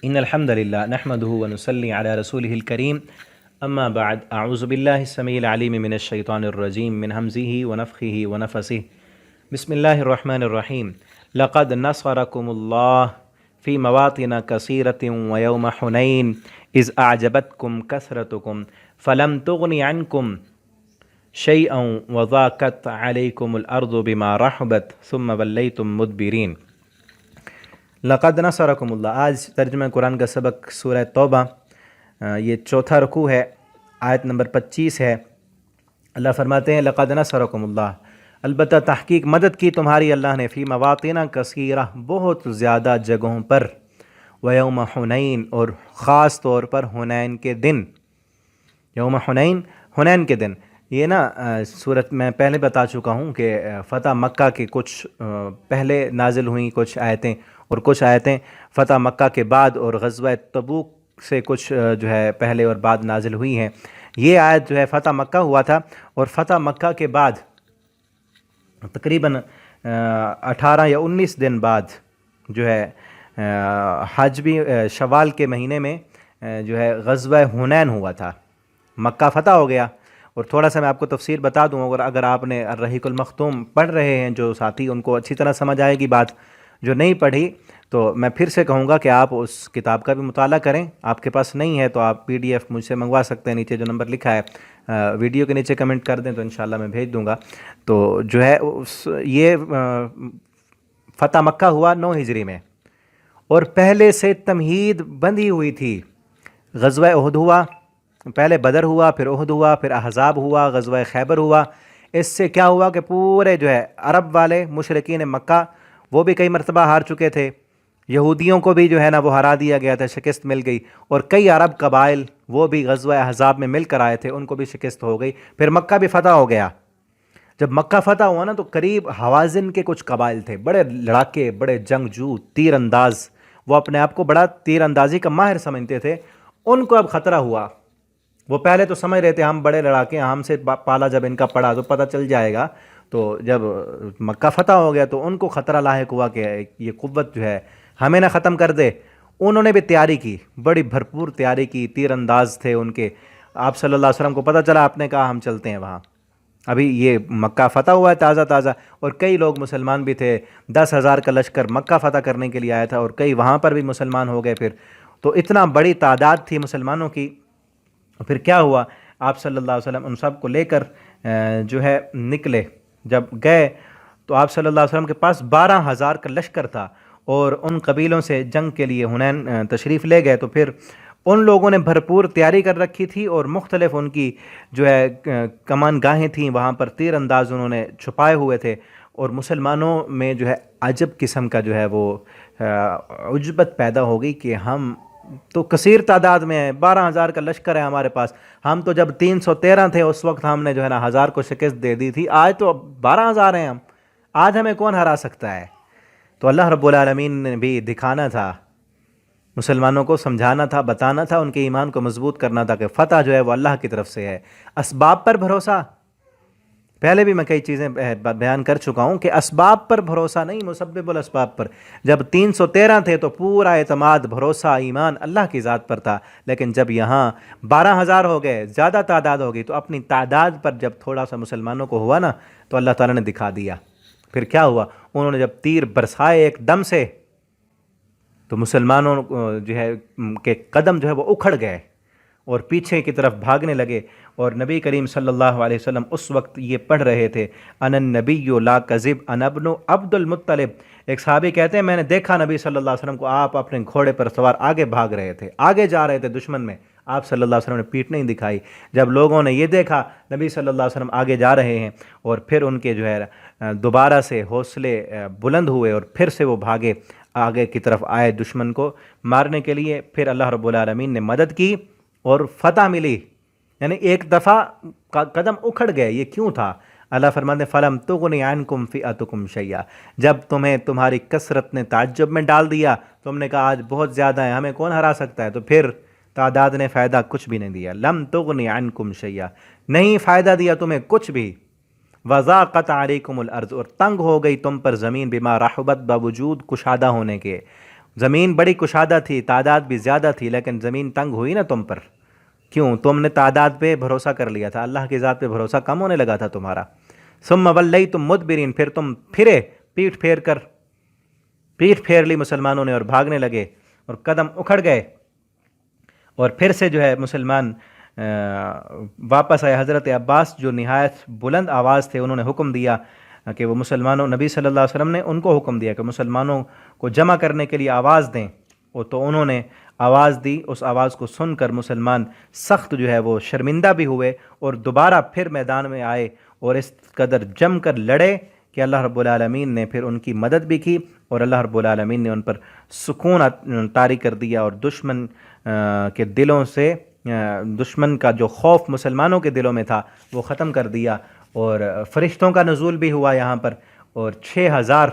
إن الحمد لله نحمده ونصلي على رسوله الكريم أما بعد أعوذ بالله السميع العليم من الشيطان الرجيم من همزه ونفخه ونفسه بسم الله الرحمن الرحيم لقد نصركم الله في مواطن كثيرة ويوم حنين إذ أعجبتكم كثرتكم فلم تغن عنكم شيئا وضاقت عليكم الأرض بما رحبت ثم وليتم مدبرين لقد نصرکم اللہ۔ آج ترجمہ قرآن کا سبق سورہ توبہ، یہ چوتھا رکوع ہے، آیت نمبر 25 ہے۔ اللہ فرماتے ہیں لقد نصرکم اللہ، البتہ تحقیق مدد کی تمہاری اللہ نے، فی مواطن کثیرہ، بہت زیادہ جگہوں پر، ویوم حنین، اور خاص طور پر حنین کے دن، یوم حنین، حنین کے دن۔ یہ نا صورت میں پہلے بتا چکا ہوں کہ فتح مکہ کے کچھ پہلے نازل ہوئیں کچھ آیتیں، اور کچھ آیتیں فتح مکہ کے بعد، اور غزوہ تبوک سے کچھ جو ہے پہلے اور بعد نازل ہوئی ہیں۔ یہ آیت جو ہے فتح مکہ ہوا تھا، اور فتح مکہ کے بعد تقریباً 18 یا 19 دن بعد جو ہے حج بھی شوال کے مہینے میں جو ہے غزوہ حنین ہوا تھا، مکہ فتح ہو گیا۔ اور تھوڑا سا میں آپ کو تفصیل بتا دوں، اگر آپ نے الرحیق المختوم پڑھ رہے ہیں جو ساتھی، ان کو اچھی طرح سمجھ آئے گی بات۔ جو نہیں پڑھی تو میں پھر سے کہوں گا کہ آپ اس کتاب کا بھی مطالعہ کریں۔ آپ کے پاس نہیں ہے تو آپ PDF مجھ سے منگوا سکتے ہیں، نیچے جو نمبر لکھا ہے ویڈیو کے نیچے کمنٹ کر دیں تو انشاءاللہ میں بھیج دوں گا۔ تو جو ہے یہ فتح مکہ ہوا 9 ہجری میں، اور پہلے سے تمہید بندھی ہوئی تھی۔ غزوہ احد ہوا، پہلے بدر ہوا، پھر احد ہوا، پھر احزاب ہوا، غزوہ خیبر ہوا۔ اس سے کیا ہوا کہ پورے جو ہے عرب والے مشرکین مکہ وہ بھی کئی مرتبہ ہار چکے تھے، یہودیوں کو بھی جو ہے نا وہ ہرا دیا گیا تھا، شکست مل گئی، اور کئی عرب قبائل وہ بھی غزوہ احزاب میں مل کر آئے تھے، ان کو بھی شکست ہو گئی۔ پھر مکہ بھی فتح ہو گیا۔ جب مکہ فتح ہوا نا تو قریب حوازن کے کچھ قبائل تھے، بڑے لڑاکے، بڑے جنگجو، تیر انداز، وہ اپنے آپ کو بڑا تیر اندازی کا ماہر سمجھتے تھے۔ ان کو اب خطرہ ہوا۔ وہ پہلے تو سمجھ رہے تھے ہم بڑے لڑاکے، ہم سے پالا جب ان کا پڑا تو پتہ چل جائے گا۔ تو جب مکہ فتح ہو گیا تو ان کو خطرہ لاحق ہوا کہ یہ قوت جو ہے ہمیں نہ ختم کر دے۔ انہوں نے بھی تیاری کی، بڑی بھرپور تیاری کی، تیر انداز تھے ان کے۔ آپ صلی اللہ علیہ وسلم کو پتہ چلا، آپ نے کہا ہم چلتے ہیں وہاں۔ ابھی یہ مکہ فتح ہوا ہے تازہ تازہ، اور کئی لوگ مسلمان بھی تھے۔ 10,000 کا لشکر مکہ فتح کرنے کے لیے آیا تھا، اور کئی وہاں پر بھی مسلمان ہو گئے۔ پھر تو اتنا بڑی تعداد تھی مسلمانوں کی۔ پھر کیا ہوا، آپ صلی اللہ علیہ وسلم ان سب کو لے کر جو ہے نکلے۔ جب گئے تو آپ صلی اللہ علیہ وسلم کے پاس 12,000 کا لشکر تھا، اور ان قبیلوں سے جنگ کے لیے حنین تشریف لے گئے۔ تو پھر ان لوگوں نے بھرپور تیاری کر رکھی تھی، اور مختلف ان کی جو ہے کمان گاہیں تھیں، وہاں پر تیر انداز انہوں نے چھپائے ہوئے تھے۔ اور مسلمانوں میں جو ہے عجب قسم کا جو ہے وہ عجبت پیدا ہو گئی کہ ہم تو کثیر تعداد میں ہیں، 12,000 کا لشکر ہے ہمارے پاس، ہم تو جب 313 تھے اس وقت ہم نے جو ہے نا 1,000 کو شکست دے دی تھی، آج تو 12,000 ہیں ہم، آج ہمیں کون ہرا سکتا ہے؟ تو اللہ رب العالمین نے بھی دکھانا تھا، مسلمانوں کو سمجھانا تھا، بتانا تھا، ان کے ایمان کو مضبوط کرنا تھا کہ فتح جو ہے وہ اللہ کی طرف سے ہے۔ اسباب پر بھروسہ، پہلے بھی میں کئی چیزیں بیان کر چکا ہوں کہ اسباب پر بھروسہ نہیں، مسبب الاسباب پر۔ جب 313 تھے تو پورا اعتماد، بھروسہ، ایمان اللہ کی ذات پر تھا، لیکن جب یہاں 12,000 ہو گئے، زیادہ تعداد ہو گئی، تو اپنی تعداد پر جب تھوڑا سا مسلمانوں کو ہوا نا تو اللہ تعالیٰ نے دکھا دیا۔ پھر کیا ہوا، انہوں نے جب تیر برسائے ایک دم سے تو مسلمانوں جو ہے کے قدم جو ہے وہ اکھڑ گئے اور پیچھے کی طرف بھاگنے لگے۔ اور نبی کریم صلی اللہ علیہ وسلم اس وقت یہ پڑھ رہے تھے، انا النبی لا کذب انا ابن عبد المطلب۔ ایک صحابی کہتے ہیں میں نے دیکھا نبی صلی اللہ علیہ وسلم کو، آپ اپنے گھوڑے پر سوار آگے بھاگ رہے تھے، آگے جا رہے تھے دشمن میں، آپ صلی اللہ علیہ وسلم نے پیٹھ نہیں دکھائی۔ جب لوگوں نے یہ دیکھا نبی صلی اللہ علیہ وسلم آگے جا رہے ہیں، اور پھر ان کے جو ہے دوبارہ سے حوصلے بلند ہوئے، اور پھر سے وہ بھاگے، آگے کی طرف آئے دشمن کو مارنے کے لیے۔ پھر اللہ رب العالمین نے مدد کی اور فتح ملی، یعنی ایک دفعہ قدم اکھڑ گئے۔ یہ کیوں تھا؟ اللہ فرماتے ہیں فَلَمْ تُغْنِ عَنْكُمْ فِئَتُكُمْ شَيْئًا، جب تمہیں تمہاری کثرت نے تعجب میں ڈال دیا، تم نے کہا آج بہت زیادہ ہیں، ہمیں کون ہرا سکتا ہے، تو پھر تعداد نے فائدہ کچھ بھی نہیں دیا۔ لَمْ تُغْنِ عَنْكُمْ شَيْئًا، نہیں فائدہ دیا تمہیں کچھ بھی۔ وَضَاقَتْ عَلَيْكُمُ الْأَرْضُ، اور تنگ ہو گئی تم پر زمین، بما رحبت، باوجود کشادہ ہونے کے، زمین بڑی کشادہ تھی، تعداد بھی زیادہ تھی، لیکن زمین تنگ ہوئی نا تم پر، کیوں؟ تم نے تعداد پہ بھروسہ کر لیا تھا، اللہ کی ذات پہ بھروسہ کم ہونے لگا تھا تمہارا۔ ثم ولیتم مدبرین، پھر تم پھرے پیٹھ پھیر لی مسلمانوں نے اور بھاگنے لگے اور قدم اکھڑ گئے، اور پھر سے جو ہے مسلمان واپس آئے۔ حضرت عباس جو نہایت بلند آواز تھے، انہوں نے حکم دیا کہ وہ مسلمانوں، نبی صلی اللہ علیہ وسلم نے ان کو حکم دیا کہ مسلمانوں کو جمع کرنے کے لیے آواز دیں، تو انہوں نے آواز دی۔ اس آواز کو سن کر مسلمان سخت جو ہے وہ شرمندہ بھی ہوئے اور دوبارہ پھر میدان میں آئے اور اس قدر جم کر لڑے کہ اللہ رب العالمین نے پھر ان کی مدد بھی کی، اور اللہ رب العالمین نے ان پر سکون طاری کر دیا، اور دشمن کے دلوں سے، دشمن کا جو خوف مسلمانوں کے دلوں میں تھا وہ ختم کر دیا، اور فرشتوں کا نزول بھی ہوا یہاں پر، اور 6000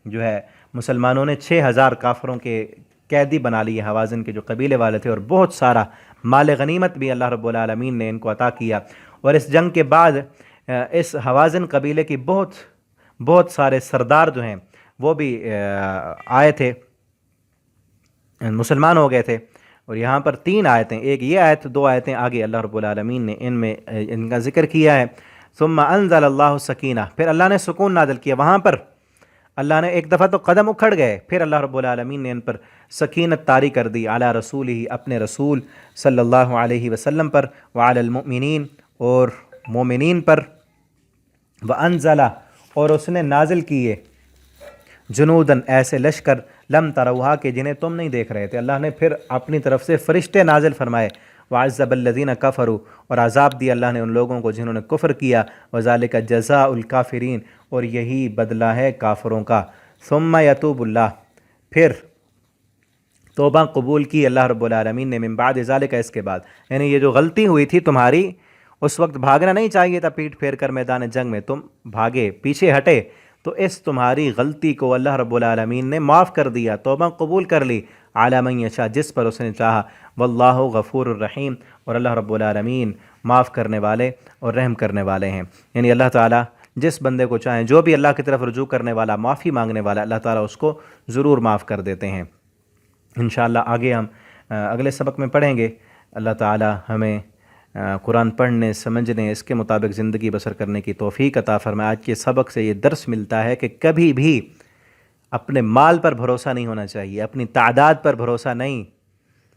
جو ہے مسلمانوں نے 6000 کافروں کے قیدی بنا لیے، حوازن کے جو قبیلے والے تھے، اور بہت سارا مال غنیمت بھی اللہ رب العالمین نے ان کو عطا کیا۔ اور اس جنگ کے بعد اس حوازن قبیلے کی بہت سارے سردار جو ہیں وہ بھی آئے تھے، مسلمان ہو گئے تھے۔ اور یہاں پر 3 آیتیں، ایک یہ آیت، 2 آیتیں آگے اللہ رب العالمین نے ان میں ان کا ذکر کیا ہے۔ ثم انزل اللہ سکینہ، پھر اللہ نے سکون نازل کیا وہاں پر۔ اللہ نے ایک دفعہ تو قدم اکھڑ گئے، پھر اللہ رب العالمین نے ان پر سکینت طاری کر دی، علی رسول ہی، اپنے رسول صلی اللہ علیہ وسلم پر، وعلی المؤمنین، اور مومنین پر، وانزل، اور اس نے نازل کیے، جنودن، ایسے لشکر، لم تروہا، کہ جنہیں تم نہیں دیکھ رہے تھے۔ اللہ نے پھر اپنی طرف سے فرشتے نازل فرمائے، وعذب الذین کفروا، اور عذاب دیا اللہ نے ان لوگوں کو جنہوں نے کفر کیا، وذالک جزاء الکافرین، اور یہی بدلہ ہے کافروں کا۔ ثم یتوب اللہ، پھر توبہ قبول کی اللہ رب العالمین نے، من بعد ذالک، اس کے بعد، یعنی یہ جو غلطی ہوئی تھی تمہاری، اس وقت بھاگنا نہیں چاہیے تھا پیٹ پھیر کر میدان جنگ میں، تم بھاگے، پیچھے ہٹے، تو اس تمہاری غلطی کو اللہ رب العالمین نے معاف کر دیا، توبہ قبول کر لی، علی من یشاء، جس پر اس نے چاہا، واللہ غفور الرحیم، اور اللہ رب العالمین معاف کرنے والے اور رحم کرنے والے ہیں۔ یعنی اللہ تعالیٰ جس بندے کو چاہیں، جو بھی اللہ کی طرف رجوع کرنے والا، معافی مانگنے والا، اللہ تعالیٰ اس کو ضرور معاف کر دیتے ہیں۔ انشاءاللہ آگے ہم اگلے سبق میں پڑھیں گے۔ اللہ تعالیٰ ہمیں قرآن پڑھنے، سمجھنے، اس کے مطابق زندگی بسر کرنے کی توفیق عطا فرمائے۔ آج کے سبق سے یہ درس ملتا ہے کہ کبھی بھی اپنے مال پر بھروسہ نہیں ہونا چاہیے، اپنی تعداد پر بھروسہ نہیں،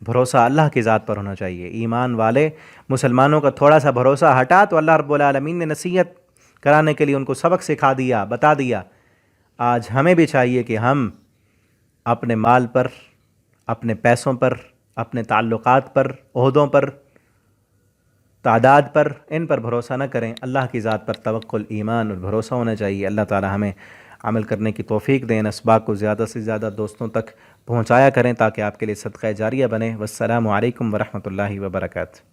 بھروسہ اللہ کی ذات پر ہونا چاہیے۔ ایمان والے مسلمانوں کا تھوڑا سا بھروسہ ہٹا تو اللہ رب العالمین نے نصیحت کرانے کے لیے ان کو سبق سکھا دیا، بتا دیا۔ آج ہمیں بھی چاہیے کہ ہم اپنے مال پر، اپنے پیسوں پر، اپنے تعلقات پر، عہدوں پر، تعداد پر، ان پر بھروسہ نہ کریں، اللہ کی ذات پر توکل، ایمان اور بھروسہ ہونا چاہیے۔ اللہ تعالی ہمیں عمل کرنے کی توفیق دیں، اسباق کو زیادہ سے زیادہ دوستوں تک پہنچایا کریں تاکہ آپ کے لیے صدقہ جاریہ بنے۔ والسلام علیکم ورحمۃ اللہ وبرکاتہ۔